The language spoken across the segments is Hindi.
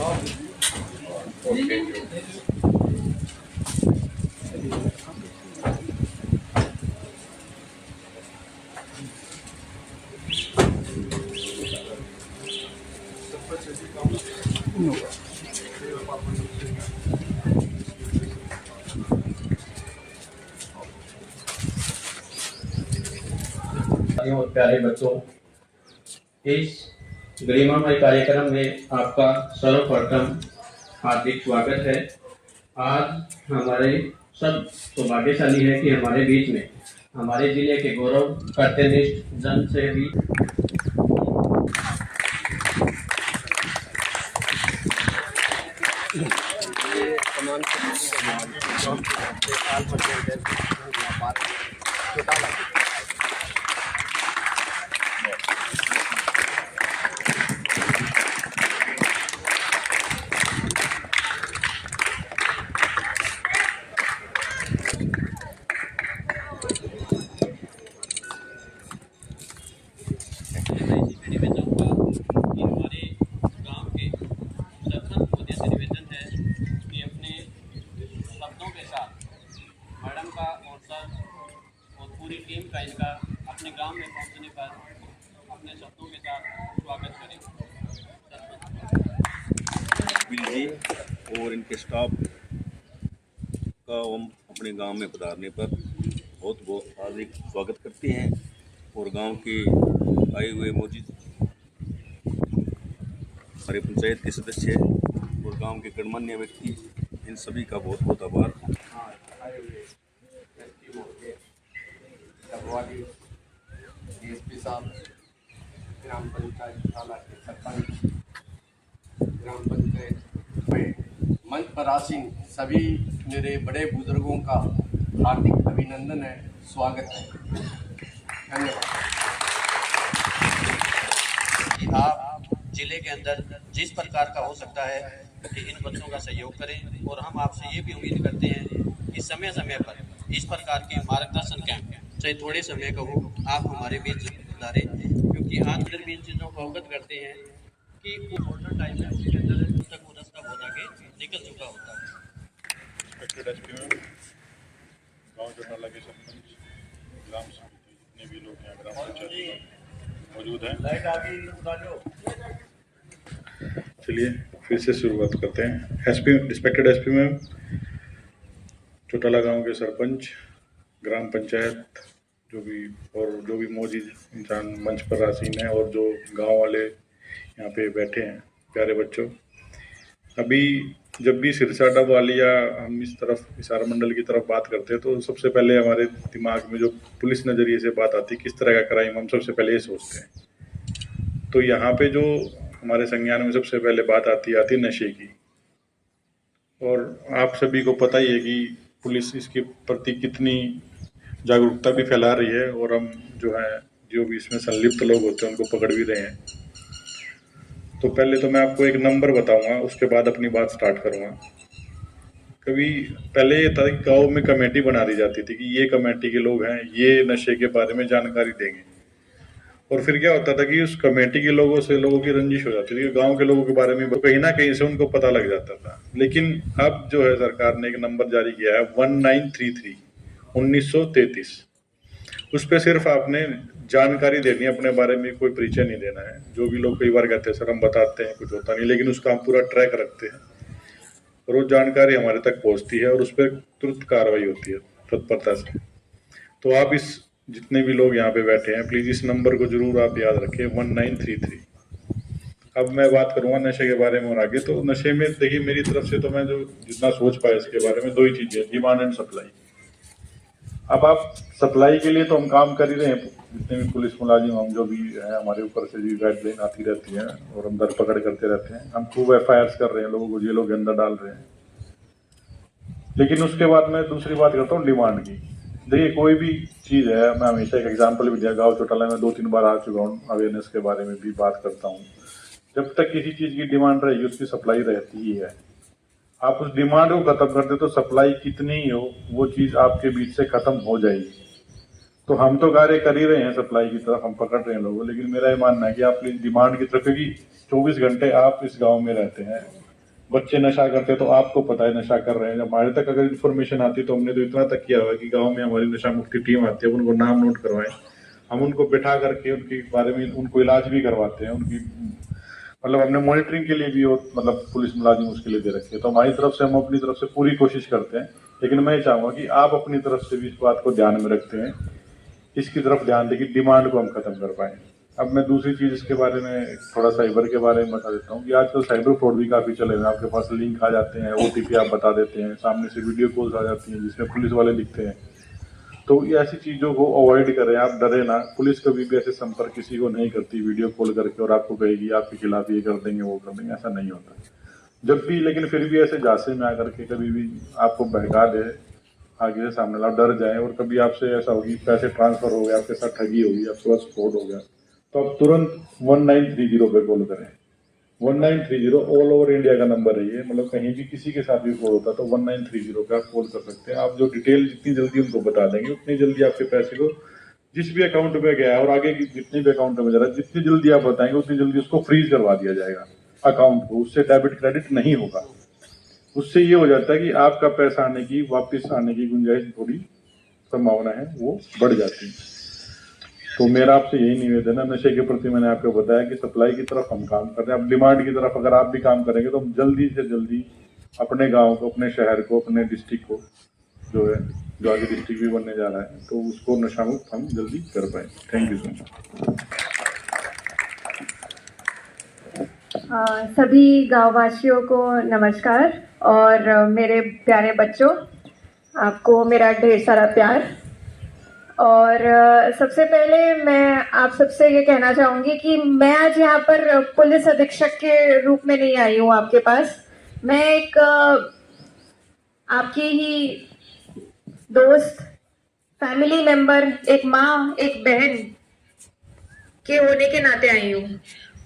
और प्यारे बच्चों, इस गरिमामय कार्यक्रम में आपका सर्वप्रथम हार्दिक स्वागत है। आज हमारे सब सौभाग्यशाली है कि हमारे बीच में हमारे जिले के गौरव कर्तव्यनिष्ठ जन से भी पूरी टीम का इनका अपने गांव में पहुंचने पर अपने शब्दों के साथ स्वागत करें। जी और इनके स्टाफ का हम अपने गांव में पधारने पर बहुत बहुत हार्दिक स्वागत करते हैं और गांव के आए हुए मौजूद हमारे पंचायत के सदस्य और गांव के गणमान्य व्यक्ति, इन सभी का बहुत बहुत आभार। डीएसपी साहब, ग्राम पंचायत थाना के सरपंच, ग्राम पंचायत में मंच पर आसीन सभी मेरे बड़े बुजुर्गों का हार्दिक अभिनंदन है, स्वागत है, धन्यवाद। आप जिले के अंदर जिस प्रकार का हो सकता है कि इन बच्चों का सहयोग करें और हम आपसे ये भी उम्मीद करते हैं कि समय समय पर इस प्रकार के मार्गदर्शन कैंप चाहे थोड़े समय का हो, आप हमारे बीच सुधारें, क्योंकि आज अंदर भी इन चीज़ों को अवगत करते हैं कि वो मॉडर्न टाइम है, उसके अंदर तक वो रास्ता बहुत आगे निकल चुका होता है। गाँव चोटाला के सरपंच, ग्राम समिति, जितने भी लोग यहाँ ग्राम पंचायत मौजूद हैं, चलिए फिर से शुरुआत करते हैं। SP, respected SP ma'am, Chautala गांव के सरपंच, ग्राम पंचायत जो भी मौजूद इंसान मंच पर आसीन है और जो गांव वाले यहाँ पे बैठे हैं, प्यारे बच्चों, अभी जब भी सिरसा वाली या हम इस तरफ इशारा मंडल की तरफ बात करते हैं तो सबसे पहले हमारे दिमाग में जो पुलिस नज़रिए से बात आती है, किस तरह का क्राइम, हम सबसे पहले ये सोचते हैं। तो यहाँ पे जो हमारे संज्ञान में सबसे पहले बात आती है नशे की, और आप सभी को पता ही है कि पुलिस इसके प्रति कितनी जागरूकता भी फैला रही है और हम जो भी इसमें संलिप्त लोग होते हैं उनको पकड़ भी रहे हैं। तो पहले तो मैं आपको एक नंबर बताऊंगा, उसके बाद अपनी बात स्टार्ट करूंगा। कभी पहले ये था कि गाँव में कमेटी बना दी जाती थी कि ये कमेटी के लोग हैं, ये नशे के बारे में जानकारी देंगे, और फिर क्या होता था कि उस कमेटी के लोगों से लोगों की रंजिश हो जाती थी, गांव के लोगों के बारे में कहीं ना कहीं से उनको पता लग जाता था। लेकिन अब जो है सरकार ने एक नंबर जारी किया है 1933 1933, उस पर सिर्फ आपने जानकारी देनी है, अपने बारे में कोई परिचय नहीं देना है। जो भी लोग कई बार कहते हैं सर हम बताते हैं कुछ होता नहीं, लेकिन उसका हम पूरा ट्रैक रखते हैं और वो जानकारी हमारे तक पहुंचती है और उस पर तुरंत कार्रवाई होती है तत्परता से। तो आप इस जितने भी लोग यहाँ पे बैठे हैं, प्लीज इस नंबर को जरूर आप याद रखें, 1933। अब मैं बात करूंगा नशे के बारे में और आगे। तो नशे में देखिए, मेरी तरफ से तो मैं जो जितना सोच पाया इसके बारे में, दो ही चीजें, डिमांड एंड सप्लाई। अब आप सप्लाई के लिए तो हम काम कर ही रहे हैं, जितने भी पुलिस मुलाजिम हम जो भी है, हमारे ऊपर से भी गाइडलाइन आती रहती है और हम धरपकड़ करते रहते हैं, हम खूब FIRs कर रहे हैं, लोगों को जेलों के अंदर डाल रहे हैं। लेकिन उसके बाद मैं दूसरी बात करता हूँ डिमांड की। देखिए कोई भी चीज़ है, मैं हमेशा एक एग्जांपल भी दिया, गाँव चोटाला में 2-3 बार आ चुका हूँ, अवेयरनेस के बारे में भी बात करता हूँ। जब तक किसी चीज़ की डिमांड रहेगी उसकी सप्लाई रहती ही है। आप उस डिमांड को खत्म कर दे तो सप्लाई कितनी ही हो, वो चीज़ आपके बीच से खत्म हो जाएगी। तो हम तो कार्य कर ही रहे हैं सप्लाई की तरफ, हम पकड़ रहे हैं लोगों, लेकिन मेरा ये मानना है कि आप प्लीज डिमांड की तरफ, क्योंकि 24 घंटे आप इस गाँव में रहते हैं, बच्चे नशा करते हैं तो आपको पता है नशा कर रहे हैं, जब हमारे तक अगर इन्फॉर्मेशन आती तो हमने तो इतना तक किया हुआ कि गांव में हमारी नशा मुक्ति टीम आती है, उनको नाम नोट करवाएं, हम उनको बिठा करके उनके बारे में उनको इलाज भी करवाते हैं, उनकी मतलब हमने मॉनिटरिंग के लिए भी वो मतलब पुलिस मुलाजिम उसके लिए दे रखे हैं। तो हमारी तरफ से हम अपनी तरफ से पूरी कोशिश करते हैं, लेकिन मैं चाहूँगा कि आप अपनी तरफ से भी इस बात को ध्यान में रखते हैं, इसकी तरफ ध्यान दें कि डिमांड को हम खत्म कर पाएं। अब मैं दूसरी चीज इसके बारे में थोड़ा साइबर के बारे में बता देता हूँ कि आजकल साइबर फ्रॉड भी काफी चले हुए हैं। आपके पास लिंक आ जाते हैं, ओटीपी आप बता देते हैं, सामने से वीडियो कॉल्स आ जाती हैं जिसमें पुलिस वाले लिखते हैं। तो ये ऐसी चीजों को अवॉइड करें, आप डरे ना। पुलिस कभी भी ऐसे संपर्क किसी को नहीं करती वीडियो कॉल करके और आपको कहेगी आपके खिलाफ ये कर देंगे वो कर देंगे, ऐसा नहीं होता। जब भी लेकिन फिर भी ऐसे झांसे में आकर के कभी भी आपको बहका दे आगे से सामने आप डर जाए और कभी आपसे ऐसा होगी पैसे ट्रांसफर हो गए, आपके साथ ठगी होगी, आपके पास फ्रॉड हो गया, तो आप तुरंत 1930 पे कॉल करें। 1930 ऑल ओवर इंडिया का नंबर है ये, मतलब कहीं भी किसी के साथ भी फ्रॉड होता है तो 1930 पे आप कॉल कर सकते हैं। आप जो डिटेल जितनी जल्दी उनको बता देंगे उतनी जल्दी आपके पैसे को जिस भी अकाउंट में गया है और आगे की जितने भी अकाउंट में जा रहा है जितनी जल्दी आप बताएंगे उतनी जल्दी उसको फ्रीज करवा दिया जाएगा अकाउंट को, उससे डेबिट क्रेडिट नहीं होगा। उससे ये हो जाता है कि आपका पैसा आने की वापस आने की गुंजाइश थोड़ी संभावना है वो बढ़ जाती है। तो मेरा आपसे यही निवेदन है, नशे के प्रति मैंने आपको बताया कि सप्लाई की तरफ हम काम कर रहे हैं, अब डिमांड की तरफ अगर आप भी काम करेंगे तो हम जल्दी से जल्दी अपने गांव को, अपने शहर को, अपने डिस्ट्रिक्ट को जो है जो आगे डिस्ट्रिक्ट भी बनने जा रहा है तो उसको नशा मुक्त हम जल्दी कर पाए। Thank you so much. सभी गांववासियों को नमस्कार और मेरे प्यारे बच्चों, आपको मेरा ढेर सारा प्यार। और सबसे पहले मैं आप सबसे ये कहना चाहूँगी कि मैं आज यहाँ पर पुलिस अधीक्षक के रूप में नहीं आई हूँ आपके पास। मैं एक आपकी ही दोस्त, फैमिली मेंबर, एक माँ, एक बहन के होने के नाते आई हूँ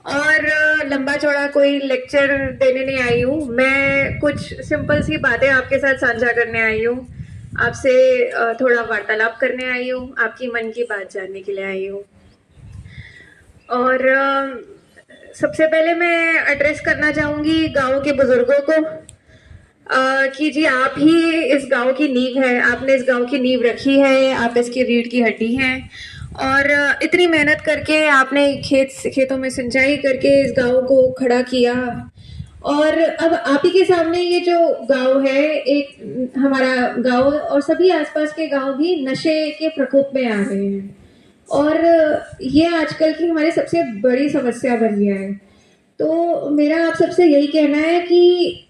और लंबा चौड़ा कोई लेक्चर देने नहीं आई हूँ। मैं कुछ सिंपल सी बातें आपके साथ साझा करने आई हूँ, आपसे थोड़ा वार्तालाप करने आई हूँ, आपकी मन की बात जानने के लिए आई हूँ। और सबसे पहले मैं एड्रेस करना चाहूँगी गांव के बुजुर्गों को कि जी आप ही इस गांव की नींव है, आपने इस गांव की नींव रखी है, आप इसकी रीढ़ की हड्डी हैं और इतनी मेहनत करके आपने खेतों में सिंचाई करके इस गांव को खड़ा किया और अब आप ही के सामने ये जो गांव है, एक हमारा गांव और सभी आसपास के गांव भी नशे के प्रकोप में आ रहे हैं और ये आजकल की हमारी सबसे बड़ी समस्या बन गया है। तो मेरा आप सबसे यही कहना है कि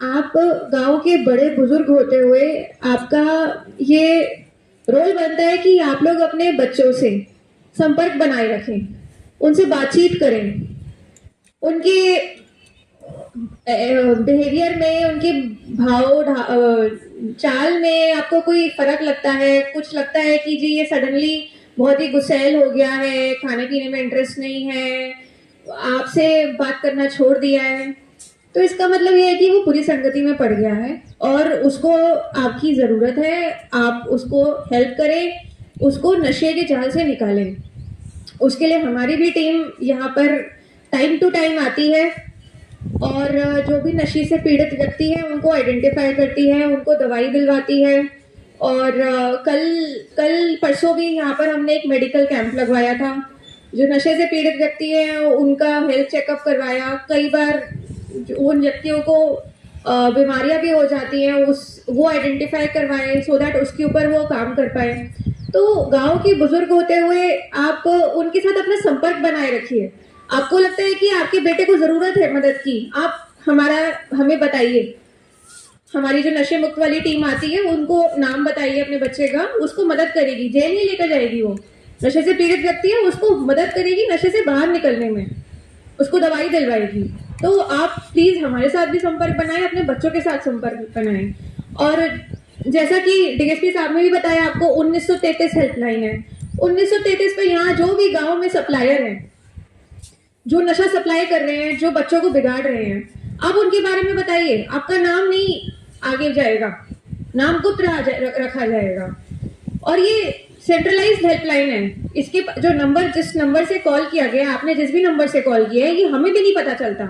आप गांव के बड़े बुजुर्ग होते हुए आपका ये रोल बनता है कि आप लोग अपने बच्चों से संपर्क बनाए रखें, उनसे बातचीत करें, उनके बिहेवियर में, उनके भाव चाल में आपको कोई फर्क लगता है, कुछ लगता है कि जी ये सडनली बहुत ही गुस्सैल हो गया है, खाने पीने में इंटरेस्ट नहीं है, आपसे बात करना छोड़ दिया है, तो इसका मतलब ये है कि वो पूरी संगति में पड़ गया है और उसको आपकी ज़रूरत है, आप उसको हेल्प करें, उसको नशे के जाल से निकालें। उसके लिए हमारी भी टीम यहाँ पर टाइम टू टाइम आती है और जो भी नशे से पीड़ित व्यक्ति है उनको आइडेंटिफाई करती है, उनको दवाई दिलवाती है। और कल परसों भी यहाँ पर हमने एक मेडिकल कैंप लगवाया था। जो नशे से पीड़ित व्यक्ति है उनका हेल्थ चेकअप करवाया। कई बार उन व्यक्तियों को बीमारियां भी हो जाती हैं, वो आइडेंटिफाई करवाएं सो दैट उसके ऊपर वो काम कर पाए। तो गांव के बुजुर्ग होते हुए आप उनके साथ अपना संपर्क बनाए रखिए। आपको लगता है कि आपके बेटे को जरूरत है मदद की, आप हमें बताइए। हमारी जो नशे मुक्त वाली टीम आती है उनको नाम बताइए अपने बच्चे का, उसको मदद करेगी, जेल नहीं लेकर जाएगी। वो नशे से पीड़ित व्यक्ति है, उसको मदद करेगी नशे से बाहर निकलने में, उसको दवाई दिलवाएगी। तो आप प्लीज हमारे साथ भी संपर्क बनाएं, अपने बच्चों के साथ संपर्क बनाएं। और जैसा कि डीएसपी साहब ने भी बताया, आपको 1933 हेल्पलाइन है। 1933 पे यहाँ जो भी गांव में सप्लायर हैं, जो नशा सप्लाई कर रहे हैं, जो बच्चों को बिगाड़ रहे हैं, आप उनके बारे में बताइए। आपका नाम नहीं आगे जाएगा, नाम गुप्त रखा जाएगा। और ये सेंट्रलाइज्ड हेल्पलाइन है। इसके जो नंबर, जिस नंबर से कॉल किया गया, आपने जिस भी नंबर से कॉल किया है, ये हमें भी नहीं पता चलता।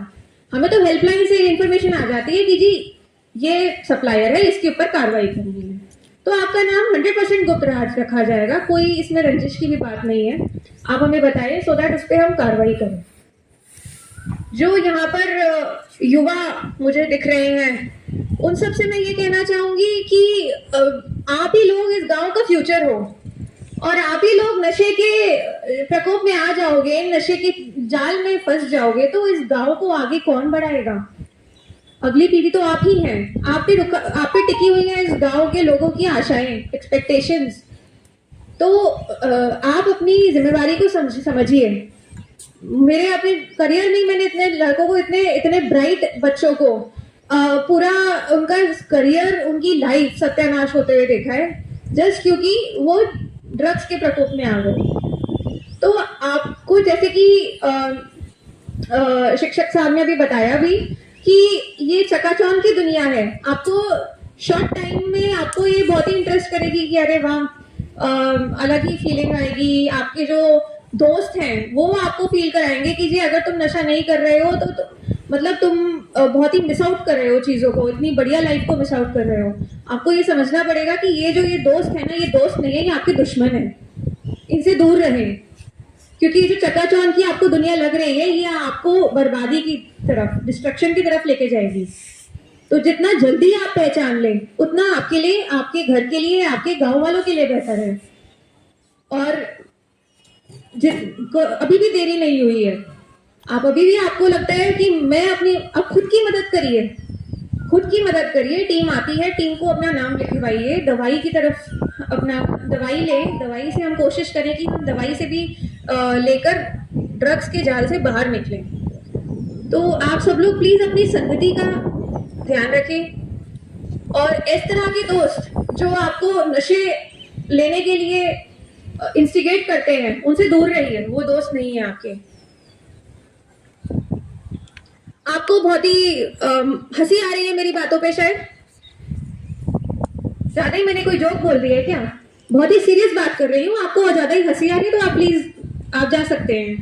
हमें तो हेल्पलाइन से इन्फॉर्मेशन आ जाती है। जाती है कि जी ये सप्लायर है, इसके ऊपर कार्रवाई करनी है, तो आपका नाम 100% गुप्त रखा जाएगा, कोई इसमें रंजिश की भी बात नहीं है। आप हमें बताइए सो दैट उस पर हम कार्रवाई करें। जो यहाँ पर युवा मुझे दिख रहे हैं, उन सब से मैं ये कहना चाहूंगी कि आप ही लोग इस गांव का फ्यूचर हो और आप ही लोग नशे के प्रकोप में आ जाओगे, नशे के जाल में फंस जाओगे, तो इस गांव को आगे कौन बढ़ाएगा? अगली पीढ़ी तो आप ही हैं। आप पे टिकी हुई है इस गांव के लोगों की आशाएं, एक्सपेक्टेशंस। तो आप अपनी जिम्मेवारी को समझिए। मेरे अपने करियर में मैंने इतने लड़कों को, इतने ब्राइट बच्चों को पूरा उनका करियर, उनकी लाइफ सत्यानाश होते हुए देखा है, जस्ट क्योंकि वो ड्रग्स के प्रकोप में आ गए। तो आपको जैसे कि शिक्षक साहब ने अभी बताया भी कि ये चकाचौंध की दुनिया है। आपको शॉर्ट टाइम में आपको ये बहुत ही इंटरेस्ट करेगी कि अरे वाह, अलग ही फीलिंग आएगी। आपके जो दोस्त हैं वो आपको फील कराएंगे कि जी अगर तुम नशा नहीं कर रहे हो तो मतलब तुम बहुत ही मिस आउट कर रहे हो चीजों को, इतनी बढ़िया लाइफ को मिस आउट कर रहे हो। आपको ये समझना पड़ेगा कि ये जो ये दोस्त है ना, ये दोस्त नहीं है, ये आपके दुश्मन है। इनसे दूर रहें, क्योंकि जो चकाचौंध की आपको दुनिया लग रही है, ये आपको बर्बादी की तरफ, डिस्ट्रक्शन की तरफ लेके जाएगी। तो जितना जल्दी आप पहचान लें उतना आपके लिए, आपके घर के लिए, आपके गांव वालों के लिए बेहतर है। और अभी भी देरी नहीं हुई है। आप अभी भी, आपको लगता है कि मैं अपनी, अब खुद की मदद करिए, खुद की मदद करिए। टीम आती है, टीम को अपना नाम लिखवाइए, दवाई की तरफ अपना दवाई लें। दवाई से हम कोशिश करें कि हम दवाई से भी लेकर ड्रग्स के जाल से बाहर निकलें। तो आप सब लोग प्लीज अपनी संगति का ध्यान रखें और इस तरह के दोस्त जो आपको नशे लेने के लिए इंस्टिगेट करते हैं उनसे दूर रहिए। वो दोस्त नहीं है आपके। आपको बहुत ही हंसी आ रही है मेरी बातों पे, शायद ज्यादा ही मैंने कोई जोक बोल दिया है क्या? बहुत ही सीरियस बात कर रही हूँ, आपको ज्यादा ही हंसी आ रही है तो आप प्लीज आप जा सकते हैं।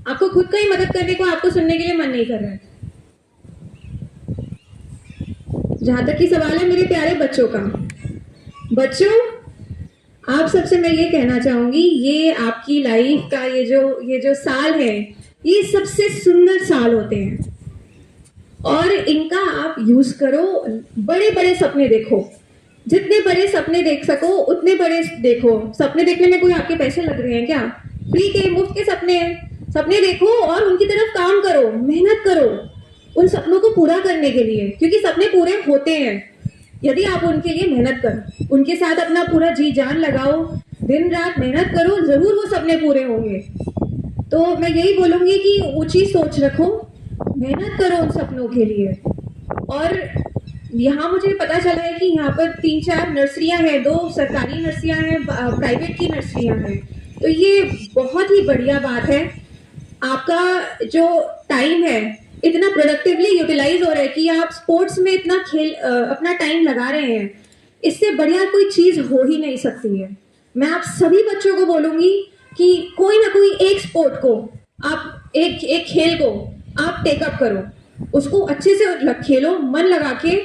आपको खुद का ही मदद करने को आपको सुनने के लिए मन नहीं कर रहा है। जहां तक की सवाल है मेरे प्यारे बच्चों का, बच्चों आप सबसे मैं ये कहना चाहूंगी, ये आपकी लाइफ का ये जो साल है, ये सबसे सुंदर साल होते हैं और इनका आप यूज करो। बड़े बड़े सपने देखो, जितने बड़े सपने देख सको उतने बड़े देखो। सपने देखने में कोई आपके पैसे लग रहे हैं क्या? फ्री के, मुफ्त के सपने हैं। सपने देखो और उनकी तरफ काम करो, मेहनत करो उन सपनों को पूरा करने के लिए, क्योंकि सपने पूरे होते हैं यदि आप उनके लिए मेहनत करो, उनके साथ अपना पूरा जी जान लगाओ, दिन रात मेहनत करो, जरूर वो सपने पूरे होंगे। तो मैं यही बोलूंगी कि ऊंची सोच रखो, मेहनत करो उन सपनों के लिए। और यहाँ मुझे पता चला है कि यहाँ पर 3-4 नर्सरियां हैं, 2 सरकारी नर्सरियां हैं, प्राइवेट की नर्सरियां हैं। तो ये बहुत ही बढ़िया बात है। आपका जो टाइम है इतना प्रोडक्टिवली यूटिलाइज हो रहा है कि आप स्पोर्ट्स में इतना अपना टाइम लगा रहे हैं। इससे बढ़िया कोई चीज हो ही नहीं सकती है। मैं आप सभी बच्चों को बोलूंगी कि कोई ना कोई एक स्पोर्ट को आप, एक खेल को आप टेकअप करो, उसको अच्छे से खेलो, मन लगा के